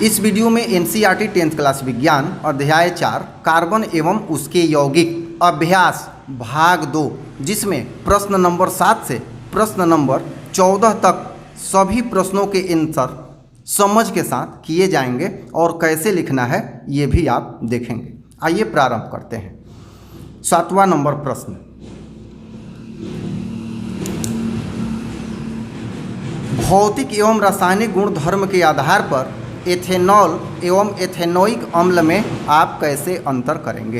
इस वीडियो में NCERT 10th class विज्ञान अध्याय 4 कार्बन एवं उसके यौगिक अभ्यास भाग 2, जिसमें प्रश्न नंबर 7 से प्रश्न नंबर 14 तक सभी प्रश्नों के आंसर समझ के साथ किए जाएंगे और कैसे लिखना है ये भी आप देखेंगे। आइए प्रारंभ करते हैं। 7वां नंबर प्रश्न, भौतिक एवं रासायनिक गुण धर्म के आधार पर एथेनॉल एवं एथेनोइक अम्ल में आप कैसे अंतर करेंगे।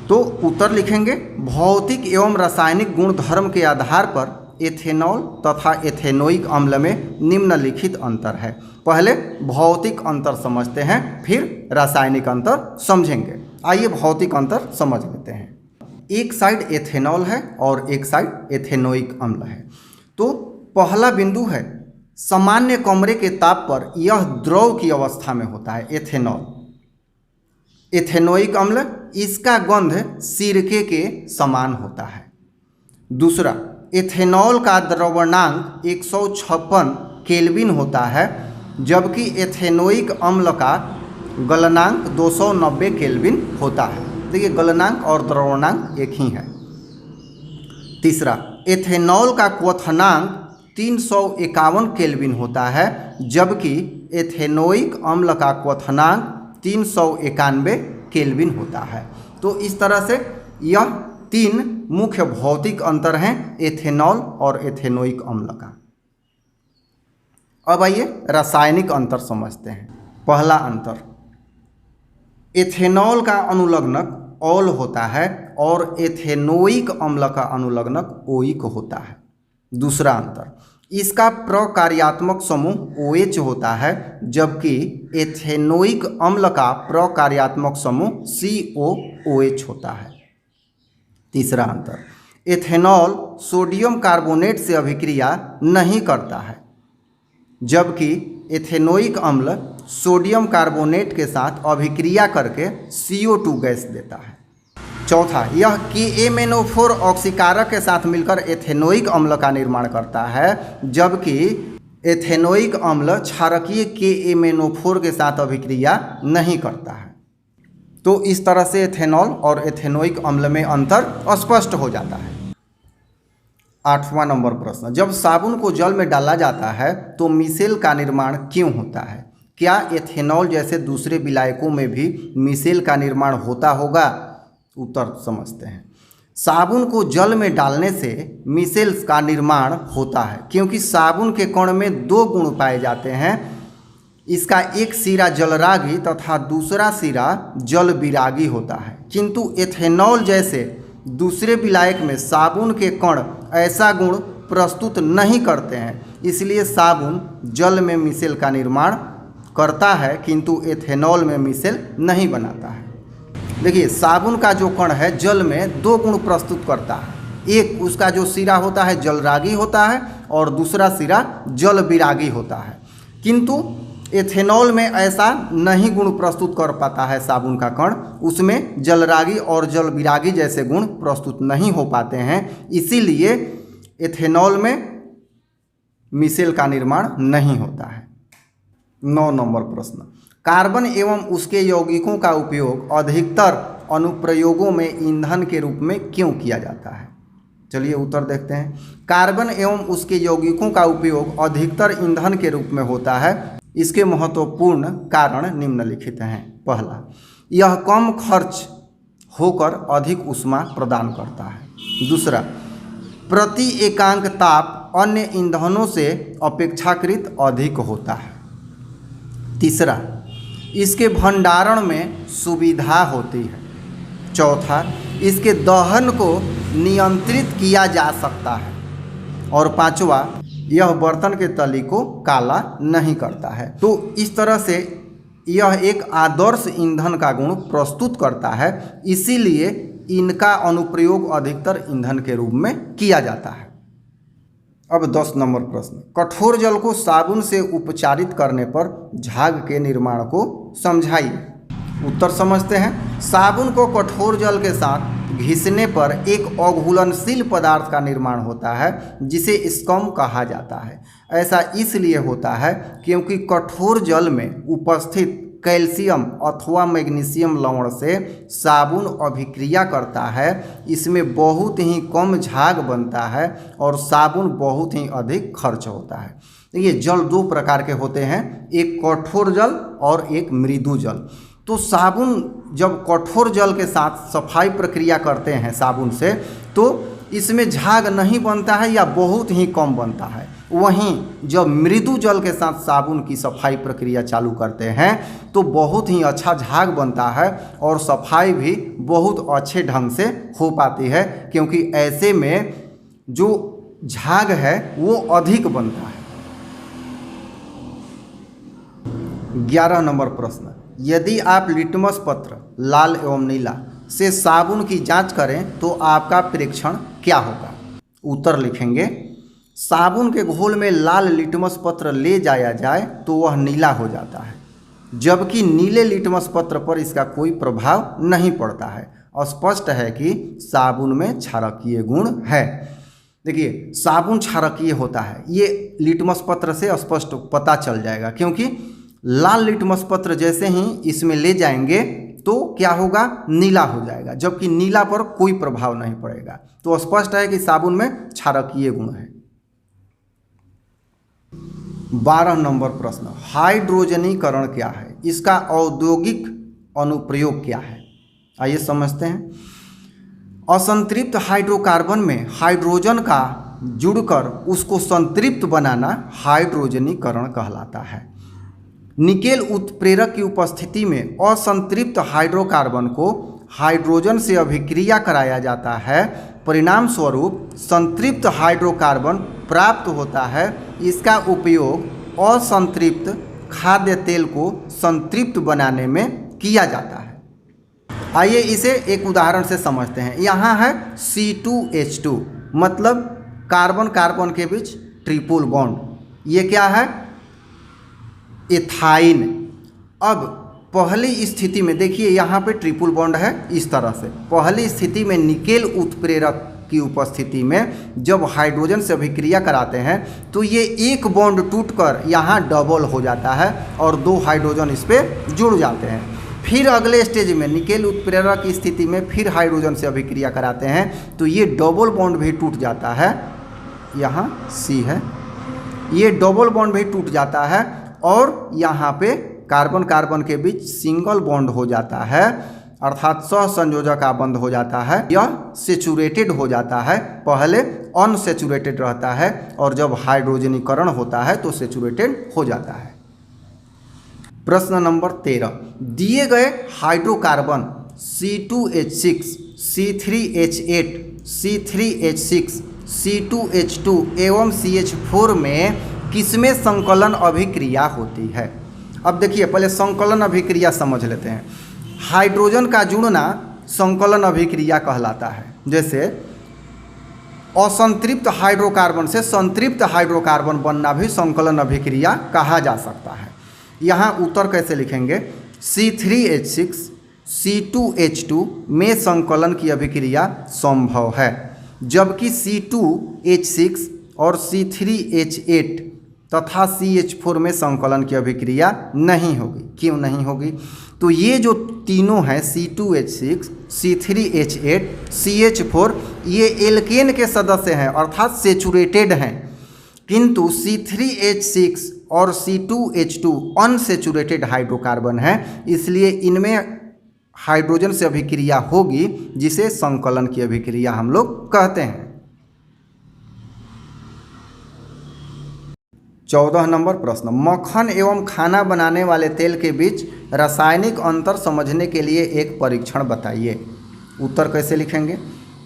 तो उत्तर लिखेंगे, भौतिक एवं रासायनिक गुण धर्म के आधार पर एथेनॉल तथा एथेनोइक अम्ल में निम्नलिखित अंतर है। पहले भौतिक अंतर समझते हैं, फिर रासायनिक अंतर समझेंगे। आइए भौतिक अंतर समझ लेते हैं। एक साइड एथेनॉल है और एक साइड एथेनोइक अम्ल है। तो पहला बिंदु है, सामान्य कमरे के ताप पर यह द्रव की अवस्था में होता है एथेनॉल। एथेनोइक अम्ल, इसका गंध सिरके के समान होता है। दूसरा, एथेनॉल का द्रवणांक 156 केल्विन होता है, जबकि एथेनोइक अम्ल का गलनांक 290 केल्विन होता है। देखिए, गलनांक और द्रवणांक एक ही है। तीसरा, एथेनॉल का क्वथनांक 351 केल्विन होता है, जबकि एथेनोइक अम्ल का क्वथनांक 391 केल्विन होता है। तो इस तरह से यह 3 मुख्य भौतिक अंतर हैं एथेनॉल और एथेनोइक अम्ल का। अब आइए रासायनिक अंतर समझते हैं। पहला अंतर, एथेनॉल का अनुलग्नक ऑल होता है और एथेनोइक अम्ल का अनुलग्नक ओइक होता है। दूसरा अंतर, इसका प्रकार्यात्मक समूह OH होता है, जबकि एथेनोइक अम्ल का प्रकार्यात्मक समूह COOH होता है। तीसरा अंतर, एथेनॉल सोडियम कार्बोनेट से अभिक्रिया नहीं करता है, जबकि एथेनोइक अम्ल सोडियम कार्बोनेट के साथ अभिक्रिया करके CO2 गैस देता है। चौथा, यह KMnO4 ऑक्सीकारक के साथ मिलकर एथेनोइक अम्ल का निर्माण करता है, जबकि एथेनोइक अम्ल क्षारकीय KMnO4 के साथ अभिक्रिया नहीं करता है। तो इस तरह से एथेनॉल और एथेनोइक अम्ल में अंतर स्पष्ट हो जाता है। 8वां नंबर प्रश्न, जब साबुन को जल में डाला जाता है तो मिसेल का निर्माण क्यों होता है। क्या एथेनॉल जैसे दूसरे विलायकों में भी मिसेल का निर्माण होता होगा। उत्तर समझते हैं। साबुन को जल में डालने से मिसेल्स का निर्माण होता है, क्योंकि साबुन के कण में 2 गुण पाए जाते हैं। इसका एक सिरा जलरागी तथा दूसरा सिरा जल विरागी होता है, किंतु एथेनॉल जैसे दूसरे विलायक में साबुन के कण ऐसा गुण प्रस्तुत नहीं करते हैं, इसलिए साबुन जल में मिसेल का निर्माण करता है, किंतु एथेनॉल में मिसेल नहीं बनाता है। देखिए, साबुन का जो कण है जल में 2 गुण प्रस्तुत करता है। एक, उसका जो सिरा होता है जलरागी होता है और दूसरा सिरा जल विरागी होता है, किंतु एथेनॉल में ऐसा नहीं गुण प्रस्तुत कर पाता है साबुन का कण। उसमें जलरागी और जल विरागी जैसे गुण प्रस्तुत नहीं हो पाते हैं, इसीलिए एथेनॉल में मिसेल का निर्माण नहीं होता है। 9 नंबर प्रश्न, कार्बन एवं उसके यौगिकों का उपयोग अधिकतर अनुप्रयोगों में ईंधन के रूप में क्यों किया जाता है। चलिए उत्तर देखते हैं। कार्बन एवं उसके यौगिकों का उपयोग अधिकतर ईंधन के रूप में होता है। इसके महत्वपूर्ण कारण निम्नलिखित हैं। पहला, यह कम खर्च होकर अधिक ऊष्मा प्रदान करता है। दूसरा, प्रति एकांक ताप अन्य ईंधनों से अपेक्षाकृत अधिक होता है। तीसरा, इसके भंडारण में सुविधा होती है। चौथा, इसके दहन को नियंत्रित किया जा सकता है। और पांचवा, यह बर्तन के तली को काला नहीं करता है। तो इस तरह से यह एक आदर्श ईंधन का गुण प्रस्तुत करता है, इसीलिए इनका अनुप्रयोग अधिकतर ईंधन के रूप में किया जाता है। अब 10 नंबर प्रश्न, कठोर जल को साबुन से उपचारित करने पर झाग के निर्माण को समझाइए। उत्तर समझते हैं। साबुन को कठोर जल के साथ घिसने पर एक अघुलनशील पदार्थ का निर्माण होता है, जिसे स्कम कहा जाता है। ऐसा इसलिए होता है क्योंकि कठोर जल में उपस्थित कैल्शियम अथवा मैग्नीशियम लवण से साबुन अभिक्रिया करता है। इसमें बहुत ही कम झाग बनता है और साबुन बहुत ही अधिक खर्च होता है। देखिए जल दो प्रकार के होते हैं, एक कठोर जल और एक मृदु जल। तो साबुन जब कठोर जल के साथ सफाई प्रक्रिया करते हैं साबुन से, तो इसमें झाग नहीं बनता है या बहुत ही कम बनता है। वहीं जब मृदु जल के साथ साबुन की सफाई प्रक्रिया चालू करते हैं तो बहुत ही अच्छा झाग बनता है और सफाई भी बहुत अच्छे ढंग से हो पाती है, क्योंकि ऐसे में जो झाग है वो अधिक बनता है। 11 नंबर प्रश्न, यदि आप लिटमस पत्र लाल एवं नीला से साबुन की जांच करें तो आपका परीक्षण क्या होगा? उत्तर लिखेंगे, साबुन के घोल में लाल लिटमस पत्र ले जाया जाए तो वह नीला हो जाता है, जबकि नीले लिटमस पत्र पर इसका कोई प्रभाव नहीं पड़ता है। स्पष्ट है कि साबुन में क्षारकीय गुण है। देखिए साबुन क्षारकीय होता है, ये लिटमस पत्र से स्पष्ट पता चल जाएगा, क्योंकि लाल लिटमस पत्र जैसे ही इसमें ले जाएंगे तो क्या होगा, नीला हो जाएगा, जबकि नीला पर कोई प्रभाव नहीं पड़ेगा। तो स्पष्ट है कि साबुन में क्षारकीय गुण है। 12 नंबर प्रश्न, हाइड्रोजनीकरण क्या है? इसका औद्योगिक अनुप्रयोग क्या है? आइए समझते हैं। असंतृप्त हाइड्रोकार्बन में हाइड्रोजन का जुड़कर उसको संतृप्त बनाना हाइड्रोजनीकरण कहलाता है। निकेल उत्प्रेरक की उपस्थिति में असंतृप्त हाइड्रोकार्बन को हाइड्रोजन से अभिक्रिया कराया जाता है, परिणाम स्वरूप संतृप्त हाइड्रोकार्बन प्राप्त होता है। इसका उपयोग असंतृप्त खाद्य तेल को संतृप्त बनाने में किया जाता है। आइए इसे एक उदाहरण से समझते हैं। यहाँ है C2H2, मतलब कार्बन कार्बन के बीच ट्रिपल बॉन्ड। ये क्या है? एथाइन। अब पहली स्थिति में देखिए यहाँ पे ट्रिपल बॉन्ड है इस तरह से। पहली स्थिति में निकेल उत्प्रेरक की उपस्थिति में जब हाइड्रोजन से अभिक्रिया कराते हैं तो ये एक बॉन्ड टूटकर यहाँ डबल हो जाता है और दो हाइड्रोजन इस पर जुड़ जाते हैं। फिर अगले स्टेज में निकेल उत्प्रेरक की स्थिति में फिर हाइड्रोजन से अभिक्रिया कराते हैं तो ये डबल बॉन्ड भी टूट जाता है, यहाँ C है, ये डबल बॉन्ड भी टूट जाता है और यहाँ पे कार्बन कार्बन के बीच सिंगल बॉन्ड हो जाता है, अर्थात सहसंयोजक आबंध हो जाता है। यह सेचुरेटेड हो जाता है, पहले अनसेचुरेटेड रहता है और जब हाइड्रोजनीकरण होता है तो सेचुरेटेड हो जाता है। प्रश्न नंबर 13, दिए गए hydrocarbon C2H6, C3H8, C3H6, C2H2 एवं CH4 में किसमें संकलन अभिक्रिया होती है? अब देखिए पहले संकलन अभिक्रिया समझ लेते हैं। हाइड्रोजन का जुड़ना संकलन अभिक्रिया कहलाता है। जैसे असंतृप्त हाइड्रोकार्बन से संतृप्त हाइड्रोकार्बन बनना भी संकलन अभिक्रिया कहा जा सकता है। यहाँ उत्तर कैसे लिखेंगे? C3H6, C2H2 में संकलन की अभिक्रिया संभव है, जबकि C2H6 और C3H8 तथा CH4 में संकलन की अभिक्रिया नहीं होगी। क्यों नहीं होगी? तो ये जो तीनों हैं C2H6, C3H8, CH4, ये एल्केन के सदस्य हैं अर्थात सेचुरेटेड हैं, किंतु C3H6 और C2H2 अनसेचुरेटेड हाइड्रोकार्बन हैं, इसलिए इनमें हाइड्रोजन से अभिक्रिया होगी जिसे संकलन की अभिक्रिया हम लोग कहते हैं। 14 नंबर प्रश्न, मक्खन एवं खाना बनाने वाले तेल के बीच रासायनिक अंतर समझने के लिए एक परीक्षण बताइए। उत्तर कैसे लिखेंगे?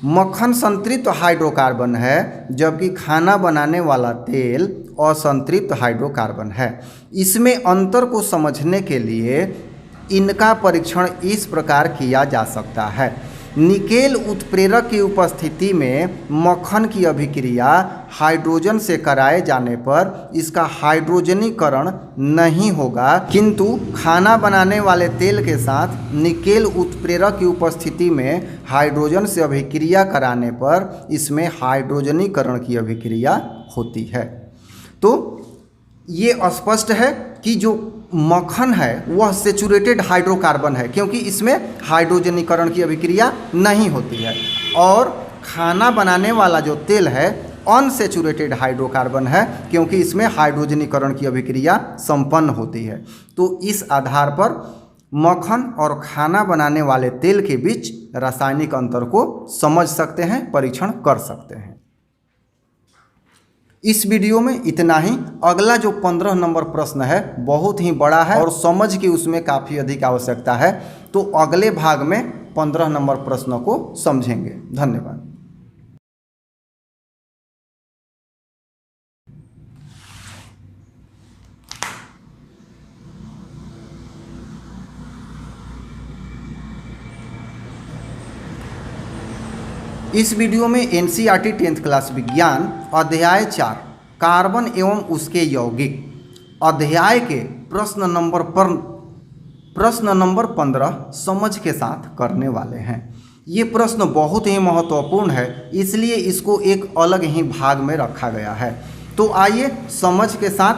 मक्खन संतृप्त हाइड्रोकार्बन है, जबकि खाना बनाने वाला तेल असंतृप्त हाइड्रोकार्बन है। इसमें अंतर को समझने के लिए इनका परीक्षण इस प्रकार किया जा सकता है। निकेल उत्प्रेरक की उपस्थिति में मक्खन की अभिक्रिया हाइड्रोजन से कराए जाने पर इसका हाइड्रोजनीकरण नहीं होगा, किंतु खाना बनाने वाले तेल के साथ निकेल उत्प्रेरक की उपस्थिति में हाइड्रोजन से अभिक्रिया कराने पर इसमें हाइड्रोजनीकरण की अभिक्रिया होती है। तो ये स्पष्ट है कि जो मक्खन है वह सेचुरेटेड हाइड्रोकार्बन है, क्योंकि इसमें हाइड्रोजनीकरण की अभिक्रिया नहीं होती है। और खाना बनाने वाला जो तेल है अनसेचुरेटेड हाइड्रोकार्बन है, क्योंकि इसमें हाइड्रोजनीकरण की अभिक्रिया संपन्न होती है। तो इस आधार पर मक्खन और खाना बनाने वाले तेल के बीच रासायनिक अंतर को समझ सकते हैं, परीक्षण कर सकते हैं। इस वीडियो में इतना ही। अगला जो 15 नंबर प्रश्न है बहुत ही बड़ा है और समझ की उसमें काफ़ी अधिक आवश्यकता है, तो अगले भाग में 15 नंबर प्रश्नों को समझेंगे। धन्यवाद। इस वीडियो में एनसीईआरटी 10th क्लास विज्ञान अध्याय 4 कार्बन एवं उसके यौगिक अध्याय के प्रश्न नंबर 15 समझ के साथ करने वाले हैं। ये प्रश्न बहुत ही महत्वपूर्ण है, इसलिए इसको एक अलग ही भाग में रखा गया है। तो आइए समझ के साथ